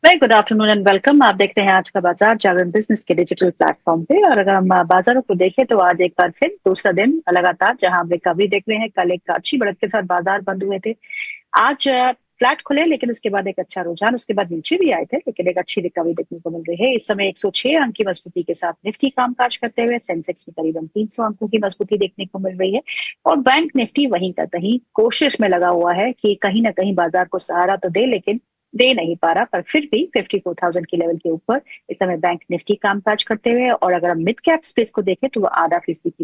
Very good afternoon and welcome. आप देखते हैं आज का बाजार जागरण बिजनेस के डिजिटल प्लेटफॉर्म पे। और अगर हम बाजारों को देखें तो आज एक बार फिर दूसरा दिन लगातार जहां हम रिकवरी देख रहे हैं। कल एक अच्छी बढ़त के साथ बाजार बंद हुए थे। आज फ्लैट खुले, लेकिन उसके बाद एक अच्छा रुझान, उसके बाद नीचे भी आए थे, लेकिन एक अच्छी रिकवरी देखने को मिल रही है। इस समय 106 अंक की मजबूती के साथ निफ्टी कामकाज करते हुए, सेंसेक्स में करीबन 300 अंकों की मजबूती देखने को मिल रही है। और बैंक निफ्टी वहीं का कहीं कोशिश में लगा हुआ है कि कहीं ना कहीं बाजार को सहारा तो दे, लेकिन दे नहीं पा रहा। पर फिर भी 54,000 के लेवल के ऊपर इस समय बैंक निफ्टी कामकाज करते हुए। और अगर हम मिड कैप स्पेस को देखें तो वो आधा फीसदी की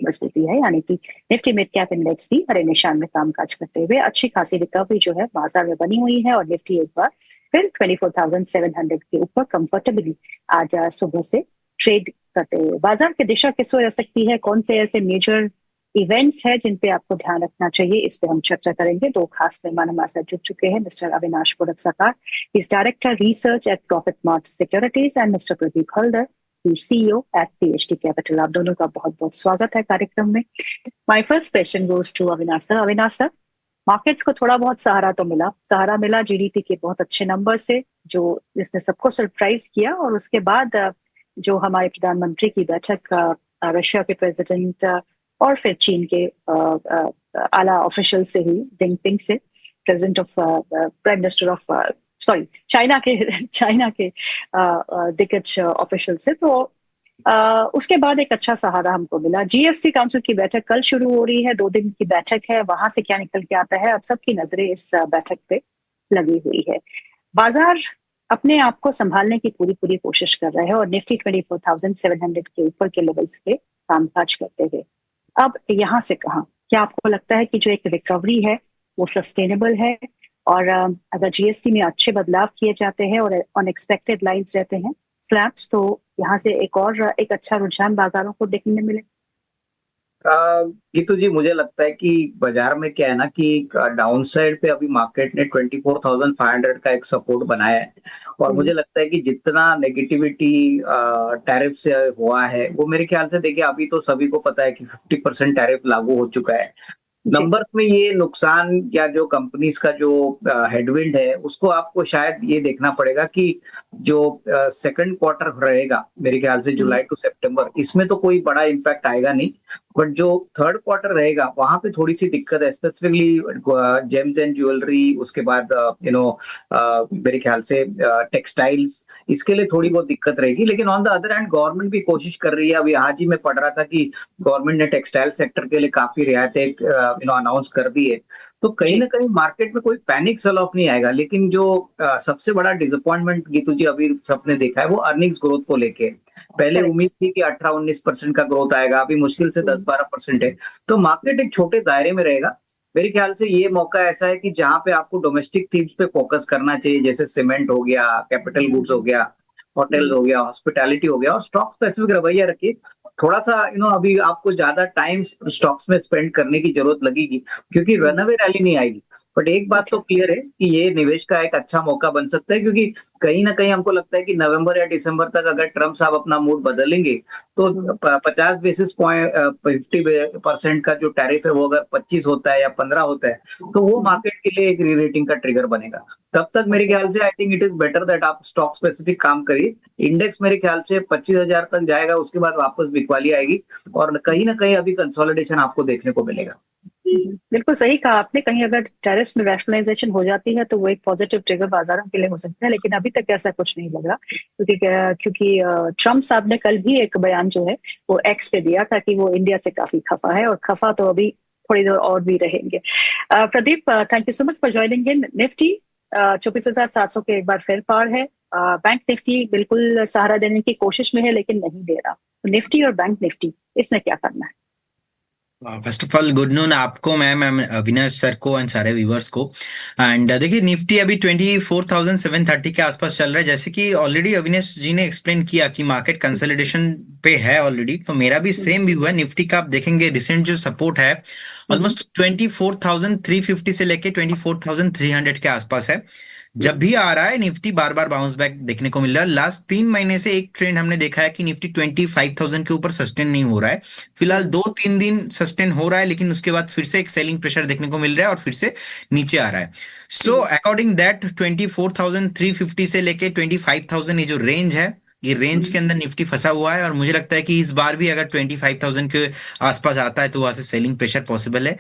मजबूती है, यानी कि निफ्टी मिड कैप इंडेक्स भी हरे निशान में कामकाज करते हुए अच्छी खासी रिकवरी जो है बाजार में बनी हुई है। और निफ्टी एक बार फिर 24,700 के ऊपर कंफर्टेबली आज सुबह से ट्रेड करते हुए। बाजार की दिशा किस ओर जा सकती है, कौन से ऐसे मेजर इवेंट्स है जिन पे आपको ध्यान रखना चाहिए, इस पे हम चर्चा करेंगे। दो खास मेहमान हमारे साथ जुड़ चुके हैं, mister Avinash Puraskar, is director research at Profit Mart securities, and mister Pradeep Haldar, CEO at PhD capital. आप दोनों का बहुत बहुत स्वागत है कार्यक्रम में। My first question goes to Avinash sir. Avinash sir, markets को थोड़ा बहुत सहारा मिला जीडीपी के बहुत अच्छे नंबर से, जो जिसने सबको सरप्राइज किया। और उसके बाद जो हमारे प्रधानमंत्री की बैठक, रशिया के प्रेसिडेंट और फिर चीन के आला ऑफिशियल से हुई, जिनपिंग से, president of prime minister of sorry China के दिग्गज ऑफिशियल से। तो उसके बाद एक अच्छा सहारा हमको मिला। जीएसटी काउंसिल की बैठक कल शुरू हो रही है, 2 दिन की बैठक है। वहां से क्या निकल के आता है, अब सबकी नजरें इस बैठक पे लगी हुई है। बाजार अपने आप को संभालने की पूरी पूरी कोशिश कर रहे हैं और निफ्टी 24,700 के ऊपर के लेवल्स पे कामकाज करते हुए। अब यहाँ से कहाँ, क्या आपको लगता है कि जो एक रिकवरी है वो सस्टेनेबल है? और अगर जीएसटी में अच्छे बदलाव किए जाते हैं और अनएक्सपेक्टेड लाइंस रहते हैं, स्लैब्स, तो यहाँ से एक अच्छा रुझान बाजारों को देखने में मिले। गीतू जी, मुझे लगता है कि बाजार में क्या है ना कि डाउन साइड पे अभी मार्केट ने 24,500 का एक सपोर्ट बनाया है। और मुझे लगता है कि जितना नेगेटिविटी टैरिफ से हुआ है, वो मेरे ख्याल से देखिए, अभी तो सभी को पता है कि 50% टैरिफ लागू हो चुका है। जी। नंबर्स में ये नुकसान या जो कंपनीज का जो हेडविंड है, उसको आपको शायद ये देखना पड़ेगा कि जो सेकंड क्वार्टर रहेगा, मेरे ख्याल से जुलाई टू सितंबर, इसमें तो कोई बड़ा इम्पैक्ट आएगा नहीं। बट जो थर्ड क्वार्टर रहेगा, वहां पे थोड़ी सी दिक्कत है, स्पेसिफिकली जेम्स एंड ज्वेलरी, उसके बाद मेरे ख्याल से टेक्सटाइल्स, इसके लिए थोड़ी बहुत दिक्कत रहेगी। लेकिन on the other hand government भी कोशिश कर रही है। अभी आज ही मैं पढ़ रहा था कि गवर्नमेंट ने टेक्सटाइल सेक्टर के लिए काफी रियायतें अनाउंस कर दी है। तो कहीं जी। ना कहीं मार्केट में कोई पैनिक सेल ऑफ नहीं आएगा। लेकिन जो सबसे बड़ा डिसअपॉइंटमेंट गीतू जी अभी सबने देखा है, वो अर्निंग्स ग्रोथ को लेके। पहले करेक्ट। उम्मीद थी कि 18-19% का ग्रोथ आएगा, अभी मुश्किल से 10-12% है। तो मार्केट एक छोटे दायरे में रहेगा। मेरे ख्याल से ये मौका ऐसा है कि जहां पे आपको डोमेस्टिक थीम्स पे फोकस करना चाहिए, जैसे सीमेंट हो गया, कैपिटल गुड्स हो गया, होटल हो गया, हॉस्पिटैलिटी हो गया, और स्टॉक स्पेसिफिक रवैया रखिए। थोड़ा सा अभी आपको ज्यादा टाइम स्टॉक्स में स्पेंड करने की जरूरत लगेगी, क्योंकि रनअवे रैली नहीं आएगी। बट एक बात तो क्लियर है कि ये निवेश का एक अच्छा मौका बन सकता है, क्योंकि कहीं ना कहीं हमको लगता है कि नवंबर या दिसंबर तक अगर ट्रम्प साहब अपना मूड बदलेंगे, तो 50 बेसिस पॉइंट 50% का जो टैरिफ है, वो अगर 25 होता है या 15 होता है, तो वो मार्केट के लिए एक री रेटिंग का ट्रिगर बनेगा। तब तक मेरे ख्याल से I think it is better that आप स्टॉक स्पेसिफिक काम करिए। इंडेक्स मेरे ख्याल से 25,000 तक जाएगा, उसके बाद वापस बिकवाली आएगी, और कहीं ना कहीं अभी कंसोलिडेशन आपको देखने को मिलेगा। बिल्कुल सही कहा आपने। कहीं अगर टैरिफ में रैशनलाइजेशन हो जाती है तो वो एक पॉजिटिव ट्रिगर बाजारों के लिए हो सकता है, लेकिन अभी तक ऐसा कुछ नहीं लग रहा। क्योंकि ट्रम्प साहब ने कल भी एक बयान जो है वो एक्स पे दिया था कि वो इंडिया से काफी खफा है, और खफा तो अभी थोड़ी देर और भी रहेंगे। Pradeep, thank you so much for joining in. Nifty 24,700 के एक बार फिर पार है। बैंक निफ्टी बिल्कुल सहारा देने की कोशिश में है, लेकिन नहीं दे रहा। तो निफ्टी और बैंक निफ्टी, इसमें क्या करना है? First of all good noon आपको, मैम अविनाश सर को एंड सारे व्यूवर्स को। एंड देखिए, निफ्टी अभी 24,730 के आसपास चल रहा है। जैसे कि ऑलरेडी अविनाश जी ने एक्सप्लेन किया कि मार्केट कंसोलिडेशन पे है ऑलरेडी, तो मेरा भी सेम व्यू है। निफ्टी का आप देखेंगे रिसेंट जो सपोर्ट है ऑलमोस्ट 24,350 से लेके 24,300 के आसपास है। जब भी आ रहा है निफ्टी बार बार बाउंस बैक देखने को मिल रहा है। लास्ट 3 महीने से एक ट्रेंड हमने देखा है कि निफ्टी 25,000 के ऊपर सस्टेन नहीं हो रहा है। फिलहाल 2-3 दिन सस्टेन हो रहा है, लेकिन उसके बाद फिर से एक सेलिंग प्रेशर देखने को मिल रहा है और फिर से नीचे आ रहा है। सो अकॉर्डिंग दैट 24,350 से लेके 25,000 ये जो रेंज है, ये रेंज के अंदर निफ्टी फंसा हुआ है, और मुझे लगता है कि इस बार भी अगर 25,000 के आसपास आता है तो वहां से सेलिंग प्रेशर पॉसिबल है।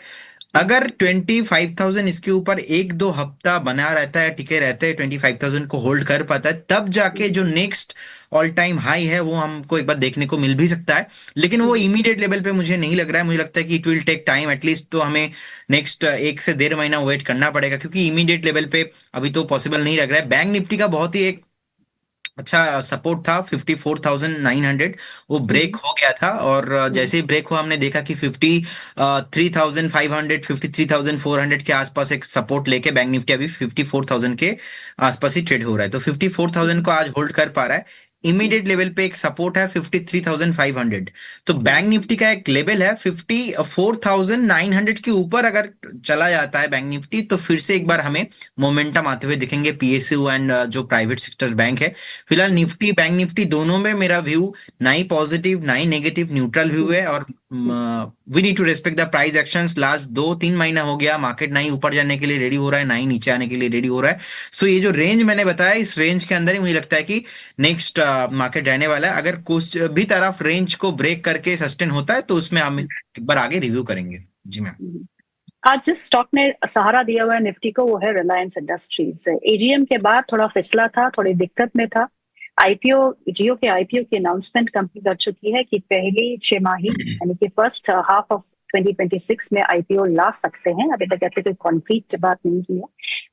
अगर 25,000 इसके ऊपर एक दो हफ्ता बना रहता है, टिके रहते हैं, 25,000 को होल्ड कर पाता है, तब जाके जो नेक्स्ट ऑल टाइम हाई है वो हमको एक बार देखने को मिल भी सकता है। लेकिन वो इमीडिएट लेवल पे मुझे नहीं लग रहा है, मुझे लगता है कि it will take time, at least तो हमें नेक्स्ट 1 से 1.5 महीना वेट करना पड़ेगा, क्योंकि इमीडिएट लेवल पे अभी तो पॉसिबल नहीं लग रहा है। बैंक निफ्टी का बहुत ही एक अच्छा सपोर्ट था 54,900, वो ब्रेक हो गया था, और जैसे ही ब्रेक हुआ हमने देखा कि 53,500 53,400 के आसपास एक सपोर्ट लेके बैंक निफ्टी अभी 54,000 के आसपास ही ट्रेड हो रहा है। तो 54,000 को आज होल्ड कर पा रहा है। इमीडिएट लेवल पे एक सपोर्ट है 53,500। तो बैंक निफ्टी का एक लेवल है 54,900 के ऊपर अगर चला जाता है बैंक निफ्टी, तो फिर से एक बार हमें मोमेंटम आते हुए दिखेंगे पीएसयू एंड जो प्राइवेट सेक्टर बैंक है। फिलहाल निफ्टी बैंक निफ्टी दोनों में मेरा व्यू ना ही पॉजिटिव ना ही नेगेटिव, न्यूट्रल व्यू है, और we need to respect the price actions. Last 2-3 महीना हो गया मार्केट ना ही ऊपर जाने के लिए रेडी हो रहा है, ना ही नीचे आने के लिए रेडी हो रहा है। सो ये जो रेंज मैंने बताया, इस रेंज के अंदर ही मुझे लगता है कि नेक्स्ट मार्केट रहने वाला है। अगर कुछ भी तरफ रेंज को ब्रेक करके सस्टेन होता है तो उसमें हम एक बार आगे रिव्यू करेंगे। जी मैम। आज जिस स्टॉक ने सहारा दिया हुआ है निफ्टी को वो है रिलायंस इंडस्ट्रीज। एजीएम के बाद थोड़ा फिसला था, थोड़ी दिक्कत में था। आईपीओ, जियो के आईपीओ की अनाउंसमेंट कंपनी कर चुकी है कि पहली 6 माही यानी कि फर्स्ट हाफ ऑफ 2026 में आईपीओ ला सकते हैं। अभी तक ऐसे कोई कॉन्क्रीट बात नहीं की है,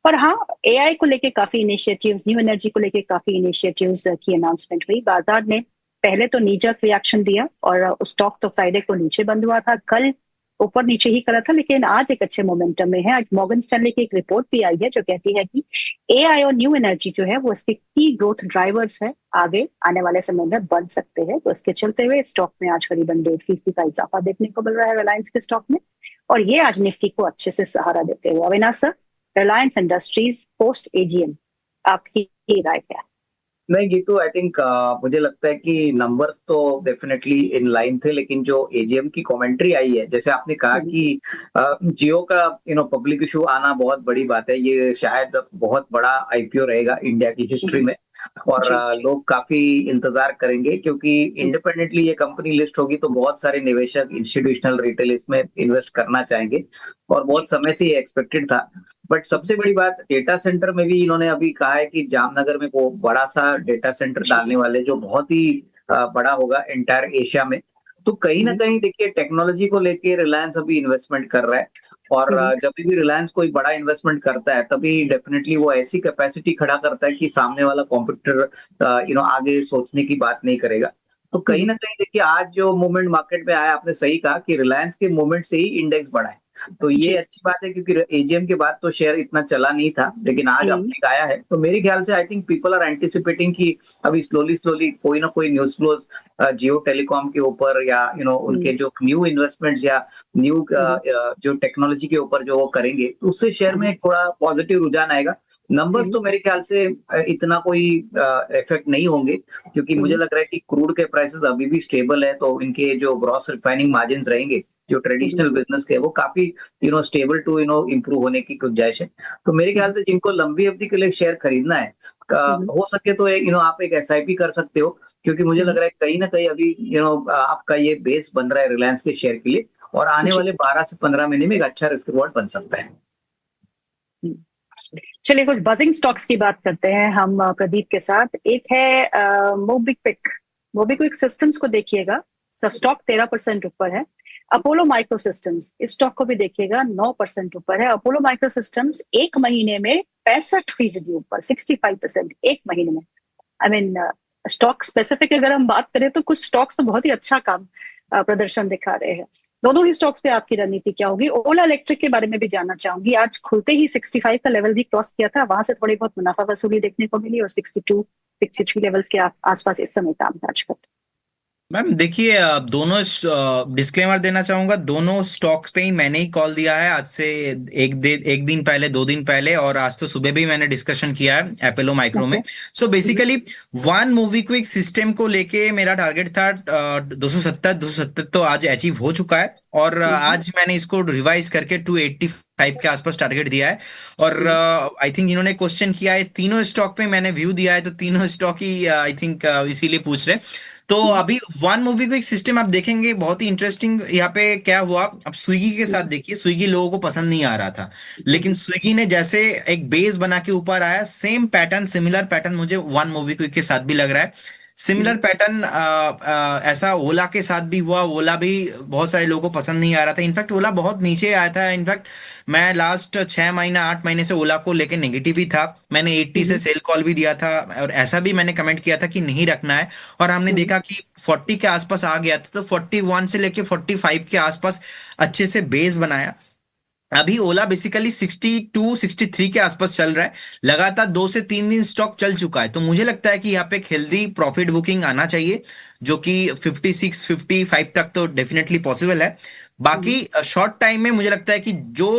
पर हाँ एआई को लेके काफी इनिशिएटिव्स, न्यू एनर्जी को लेके काफी इनिशिएटिव्स की अनाउंसमेंट हुई। बाजार ने पहले तो नीजक रिएक्शन दिया और स्टॉक तो फ्राइडे को नीचे बंद हुआ था, कल ऊपर नीचे ही करा था, लेकिन आज एक अच्छे मोमेंटम में है। आज मॉर्गन स्टैनली की एक रिपोर्ट भी आई है जो कहती है कि एआई और न्यू एनर्जी जो है वो इसके की ग्रोथ ड्राइवर्स है, आगे आने वाले समय में बन सकते हैं। तो इसके चलते हुए स्टॉक में आज करीबन 1.5% का इजाफा देखने को मिल रहा है रिलायंस के स्टॉक में, और ये आज निफ्टी को अच्छे से सहारा देते हुए। Avinash sir, Reliance industries post AGM आपकी राय क्या है? नहीं, ये तो आई थिंक मुझे लगता है कि नंबर्स तो डेफिनेटली इन लाइन थे, लेकिन जो एजीएम की कमेंट्री आई है, जैसे आपने कहा कि जियो का पब्लिक इशू आना बहुत बड़ी बात है। ये शायद बहुत बड़ा आईपीओ रहेगा इंडिया की हिस्ट्री में, और लोग काफी इंतजार करेंगे, क्योंकि इंडिपेंडेंटली ये कंपनी लिस्ट होगी तो बहुत सारे निवेशक, इंस्टीट्यूशनल, रिटेल इसमें इन्वेस्ट करना चाहेंगे, और बहुत समय से ये एक्सपेक्टेड था। बट सबसे बड़ी बात, डेटा सेंटर में भी इन्होंने अभी कहा है कि जामनगर में वो बड़ा सा डेटा सेंटर डालने वाले, जो बहुत ही बड़ा होगा एंटायर एशिया में। तो कहीं ना कहीं देखिए टेक्नोलॉजी को लेके रिलायंस अभी इन्वेस्टमेंट कर रहा है, और जब भी रिलायंस कोई बड़ा इन्वेस्टमेंट करता है तभी डेफिनेटली वो ऐसी कैपेसिटी खड़ा करता है कि सामने वाला कॉम्पिटिटर आगे सोचने की बात नहीं करेगा। तो कहीं ना कहीं देखिए आज जो मूवमेंट मार्केट में आया, आपने सही कहा कि रिलायंस के मूवमेंट से ही इंडेक्स बढ़ा है। तो ये अच्छी बात है, क्योंकि एजीएम के बाद तो शेयर इतना चला नहीं था, लेकिन आज अपने आया है। तो मेरे ख्याल से I think people are anticipating कि अभी स्लोली कोई ना कोई न्यूज फ्लोज जियो टेलीकॉम के ऊपर, या उनके जो न्यू इन्वेस्टमेंट्स या न्यू जो टेक्नोलॉजी के ऊपर जो वो करेंगे, तो उससे शेयर में थोड़ा पॉजिटिव रुझान आएगा। नंबर्स तो मेरे ख्याल से इतना कोई इफेक्ट नहीं होंगे, क्योंकि मुझे लग रहा है कि क्रूड के प्राइसेस अभी भी स्टेबल है, तो इनके जो ग्रॉस रिफाइनिंग मार्जिन रहेंगे जो ट्रेडिशनल बिजनेस के, वो काफी स्टेबल टू इंप्रूव होने की गुंजाइश है। तो मेरे ख्याल से जिनको लंबी अवधि के लिए शेयर खरीदना है, हो सके तो आप एक एसआईपी कर सकते हो, क्योंकि मुझे लग रहा है कहीं ना कहीं अभी आपका ये बेस बन रहा है रिलायंस के शेयर के लिए, और आने वाले 12 से 15 महीने में एक अच्छा रिस्क रिवॉर्ड बन सकता है। चलिए कुछ बजिंग स्टॉक्स की बात करते हैं हम प्रदीप के साथ। एक है मोबिक्विक सिस्टम्स को देखिएगा, स्टॉक 13% ऊपर है। अपोलो माइक्रो सिस्टम्स, इस स्टॉक को भी देखिएगा 9% ऊपर है। अपोलो माइक्रो सिस्टम्स एक महीने में 65% ऊपर, 65% एक महीने में। आई मीन स्टॉक स्पेसिफिक अगर हम बात करें तो कुछ स्टॉक्स तो बहुत ही अच्छा काम प्रदर्शन दिखा रहे हैं। दोनों ही स्टॉक्स पे आपकी रणनीति क्या होगी? ओला इलेक्ट्रिक के बारे में भी जानना चाहूंगी। आज खुलते ही 65 का लेवल भी क्रॉस किया था, वहां से थोड़ी बहुत मुनाफा वसूली देखने को मिली, और 62-63 लेवल्स के आसपास इस समय कामकाज करते। मैम देखिए, दोनों डिस्क्लेमर देना चाहूंगा, दोनों स्टॉक्स पे ही मैंने ही कॉल दिया है आज से एक दिन पहले, 2 दिन पहले, और आज तो सुबह भी मैंने डिस्कशन किया है अपोलो माइक्रो में। So basically one MobiKwik system को लेके मेरा टारगेट था 270 तो आज अचीव हो चुका है, और आज मैंने इसको रिवाइज करके 285 के आसपास टारगेट दिया है। और आई थिंक इन्होंने क्वेश्चन किया है, तीनों स्टॉक पे मैंने व्यू दिया है, तो तीनों स्टॉक ही आई थिंक इसीलिए पूछ रहे हैं। तो अभी वन मूवी को एक सिस्टम आप देखेंगे बहुत ही इंटरेस्टिंग यहाँ पे क्या हुआ। अब स्विगी के साथ देखिए, स्विगी लोगों को पसंद नहीं आ रहा था, लेकिन स्विगी ने जैसे एक बेस बना के ऊपर आया, सेम पैटर्न, सिमिलर पैटर्न मुझे वन मूवी क्विक के साथ भी लग रहा है। सिमिलर पैटर्न ऐसा ओला के साथ भी हुआ। ओला भी बहुत सारे लोगों को पसंद नहीं आ रहा था, इनफैक्ट ओला बहुत नीचे आया था। इनफैक्ट मैं लास्ट 6 महीना 8 महीने से ओला को लेके नेगेटिव ही था। मैंने 80 से सेल कॉल भी दिया था, और ऐसा भी मैंने कमेंट किया था कि नहीं रखना है। और हमने देखा कि 40 के आसपास आ गया था, तो 41 से लेके 45 के आसपास अच्छे से बेस बनाया। अभी ओला बेसिकली 62 63 के आसपास चल रहा है, लगातार 2 से 3 दिन स्टॉक चल चुका है। तो मुझे लगता है कि यहाँ पे एक हेल्दी प्रॉफिट बुकिंग आना चाहिए, जो कि 56 55 तक तो डेफिनेटली पॉसिबल है। बाकी शॉर्ट टाइम में मुझे लगता है कि जो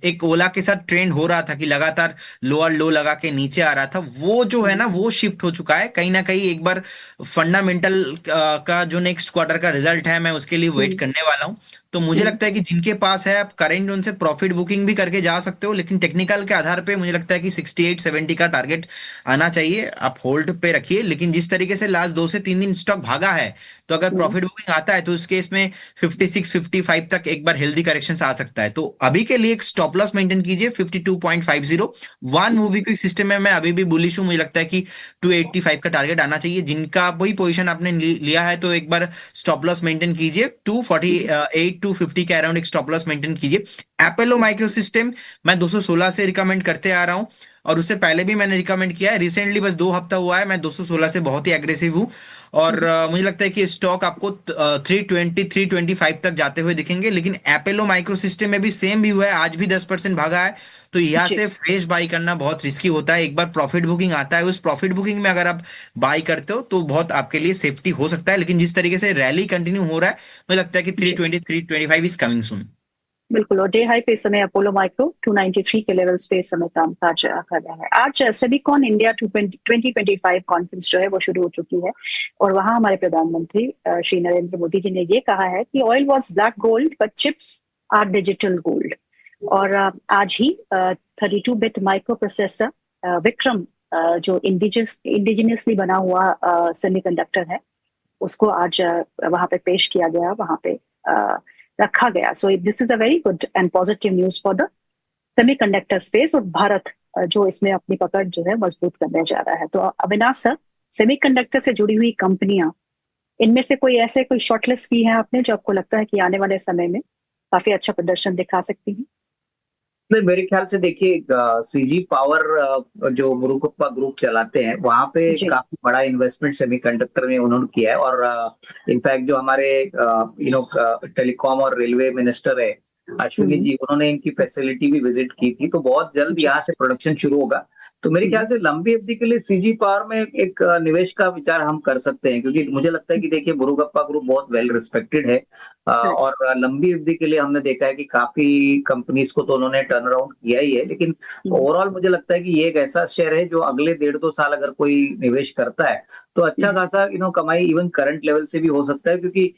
एक ओला के साथ ट्रेंड हो रहा था कि लगातार लोअर लो लगा के नीचे आ रहा था, वो जो है ना वो शिफ्ट हो चुका है कहीं ना कहीं। एक बार फंडामेंटल का जो नेक्स्ट क्वार्टर का रिजल्ट है, मैं उसके लिए वेट करने वाला हूँ। तो मुझे लगता है कि जिनके पास है, आप करेंट जोन से प्रॉफिट बुकिंग भी करके जा सकते हो, लेकिन टेक्निकल के आधार पे मुझे लगता है कि 68 70 का टारगेट आना चाहिए। आप होल्ड पे रखिए, लेकिन जिस तरीके से लास्ट 2 से 3 दिन स्टॉक भागा है, तो अगर प्रॉफिट बुकिंग आता है तो उस केस में 56 55 तक एक बार हेल्दी करेक्शन आ सकता है। तो अभी के लिए एक स्टॉप लॉस मेंटेन कीजिए 52.50। वन मूवी क्विक सिस्टम में मैं अभी भी बुलिश हूँ, मुझे लगता है कि 285 का टारगेट आना चाहिए। जिनका वही पोजीशन आपने लिया है, तो एक बार स्टॉप लॉस मेंटेन कीजिए 248 250 के अराउंड एक स्टॉप लॉस मेंटेन कीजिए। एपोलो माइक्रो सिस्टम मैं 216 से रिकमेंड करते आ रहा हूं, और उससे पहले भी मैंने रिकमेंड किया है। रिसेंटली बस 2 हफ्ता हुआ है, मैं 216 से बहुत ही एग्रेसिव हूं। और मुझे लगता है कि स्टॉक आपको 320 325 तक जाते हुए दिखेंगे। लेकिन एपोलो माइक्रो सिस्टम में भी सेम भी हुआ है, आज भी 10% भागा है। तो यहाँ जी से फ्रेश बाई करना बहुत रिस्की होता है। एक बार प्रॉफिट बुकिंग आता है, उस प्रॉफिट बुकिंग में अगर आप बाई करते हो तो बहुत आपके लिए सेफ्टी हो सकता है। लेकिन जिस तरीके से रैली कंटिन्यू हो रहा है, मुझे लगता है कि जी 320 325 इज कमिंग सून। बिल्कुल। और डे हाई पे इस समय अपोलो माइक्रो 293 के लेवल्स पे इस समय कामकाज कर रहा है। आज सेबीकॉन इंडिया 2025 कॉन्फ्रेंस जो है वो शुरू हो चुकी है, और वहां हमारे प्रधानमंत्री श्री नरेंद्र मोदी जी ने ये कहा है कि oil was black gold but chips are digital gold. और आज ही 32 बिट माइक्रो प्रोसेसर विक्रम जो इंडिजिनियसली बना हुआ सेमीकंडक्टर है, उसको आज वहां पे पेश किया गया, वहां पे रखा गया। So this is a very good and positive news for the semiconductor space, और भारत जो इसमें अपनी पकड़ जो है मजबूत करने जा रहा है। तो अविनाश सर, सेमीकंडक्टर से जुड़ी हुई कंपनियां, इनमें से कोई ऐसे कोई शॉर्टलिस्ट की है आपने जो आपको लगता है कि आने वाले समय में काफी अच्छा प्रदर्शन दिखा सकती है? नहीं, मेरे ख्याल से देखिए, सीजी पावर जो मुरुगप्पा ग्रुप चलाते हैं, वहां पे जी काफी बड़ा इन्वेस्टमेंट सेमीकंडक्टर में उन्होंने किया है। और इनफैक्ट जो हमारे टेलीकॉम और रेलवे मिनिस्टर है अश्विनी जी, उन्होंने इनकी फैसिलिटी भी विजिट की थी। तो बहुत जल्द जी यहाँ से प्रोडक्शन शुरू होगा। तो मेरे ख्याल से लंबी अवधि के लिए सीजी पावर में एक निवेश का विचार हम कर सकते हैं, क्योंकि मुझे लगता है कि देखिए मुरुगप्पा ग्रुप बहुत वेल रिस्पेक्टेड है। करेक्ट। और लंबी अवधि के लिए हमने देखा है कि काफी कंपनीज को तो उन्होंने टर्न अराउंड किया ही है। लेकिन ओवरऑल मुझे लगता है कि ये एक ऐसा शेयर है जो अगले 1.5-2 साल अगर कोई निवेश करता है तो अच्छा खासा कमाई इवन करंट लेवल से भी हो सकता है, क्योंकि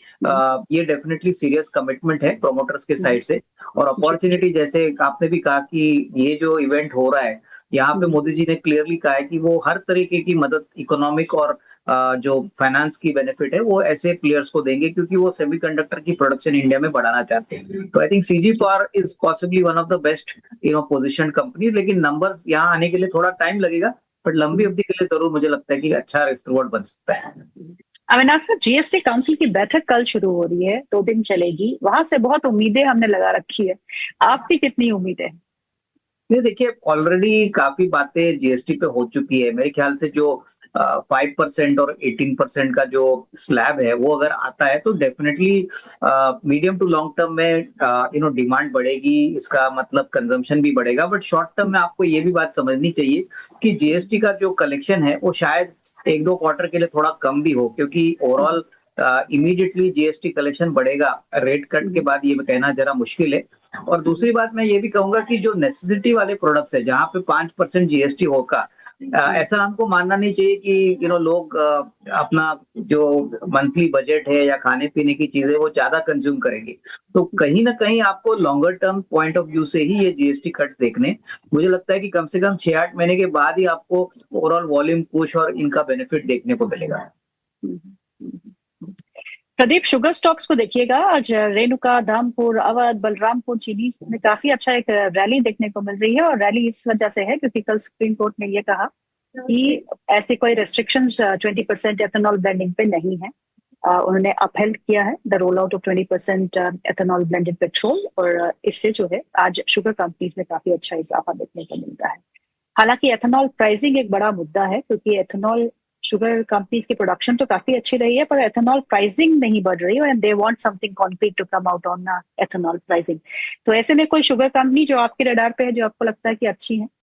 ये डेफिनेटली सीरियस कमिटमेंट है प्रोमोटर्स के साइड से। और जी अपॉर्चुनिटी, जैसे आपने भी कहा कि ये जो इवेंट हो रहा है, यहाँ पे मोदी जी ने क्लियरली कहा है कि वो हर तरीके की मदद, इकोनॉमिक और जो फाइनेंस की बेनिफिट है, वो ऐसे प्लेयर्स को देंगे, क्योंकि वो सेमीकंडक्टर की प्रोडक्शन इंडिया में बढ़ाना चाहते हैं। तो I think CG power is possibly one of the best position company. लेकिन नंबर्स यहाँ आने के लिए थोड़ा टाइम लगेगा, बट लंबी अवधि के लिए जरूर मुझे लगता है कि अच्छा रिस्क रिवॉर्ड बन सकता है। अविनाश सर, जीएसटी काउंसिल की बैठक कल शुरू हो रही है, 2 दिन चलेगी, वहां से बहुत उम्मीदें हमने लगा रखी है, आपकी कितनी उम्मीद है? नहीं, देखिए ऑलरेडी काफी बातें जीएसटी पे हो चुकी है। मेरे ख्याल से जो 5% और 18% का जो स्लैब है, वो अगर आता है तो definitely medium to long term में डिमांड बढ़ेगी, इसका मतलब कंजम्पशन भी बढ़ेगा। बट शॉर्ट टर्म में आपको ये भी बात समझनी चाहिए कि जीएसटी का जो कलेक्शन है वो शायद 1-2 क्वार्टर के लिए थोड़ा कम भी हो, क्योंकि ओवरऑल इमीडिएटली जीएसटी कलेक्शन बढ़ेगा रेट कट के बाद, ये कहना जरा मुश्किल है। और दूसरी बात मैं ये भी कहूंगा कि जो नेसेसिटी वाले प्रोडक्ट्स है, जहां पे 5% जीएसटी होगा, ऐसा हमको मानना नहीं चाहिए कि लोग अपना जो मंथली बजट है या खाने पीने की चीजें वो ज्यादा कंज्यूम करेंगे। तो कहीं ना कहीं आपको longer term point of view से ही ये जीएसटी कट देखने, मुझे लगता है कि कम से कम 6-8 महीने के बाद ही आपको ओवरऑल वॉल्यूम पुश और इनका बेनिफिट देखने को मिलेगा। प्रदीप, शुगर स्टॉक्स को देखिएगा, आज रेणुका, धामपुर, अवध, बलरामपुर चीनी में काफी अच्छा एक रैली देखने को मिल रही है। और रैली इस वजह से है क्योंकि कल सुप्रीम कोर्ट ने ये कहा कि ऐसे कोई रेस्ट्रिक्शंस 20% एथेनॉल ब्लेंडिंग पे नहीं है। उन्होंने अपहेल्ड किया है the roll out of 20% ethanol blended petrol, और इससे जो है आज शुगर कंपनीज में काफी अच्छा इजाफा देखने को मिल रहा है। हालांकि एथेनॉल प्राइसिंग एक बड़ा मुद्दा है क्योंकि एथेनॉल शुगर कंपनीज की प्रोडक्शन तो काफी अच्छी रही है, पर एथेनॉल प्राइसिंग नहीं बढ़ रही है and they want something concrete to come out on ethanol pricing. तो ऐसे में कोई शुगर कंपनी जो आपके रडार पे है, जो आपको लगता है कि अच्छी है?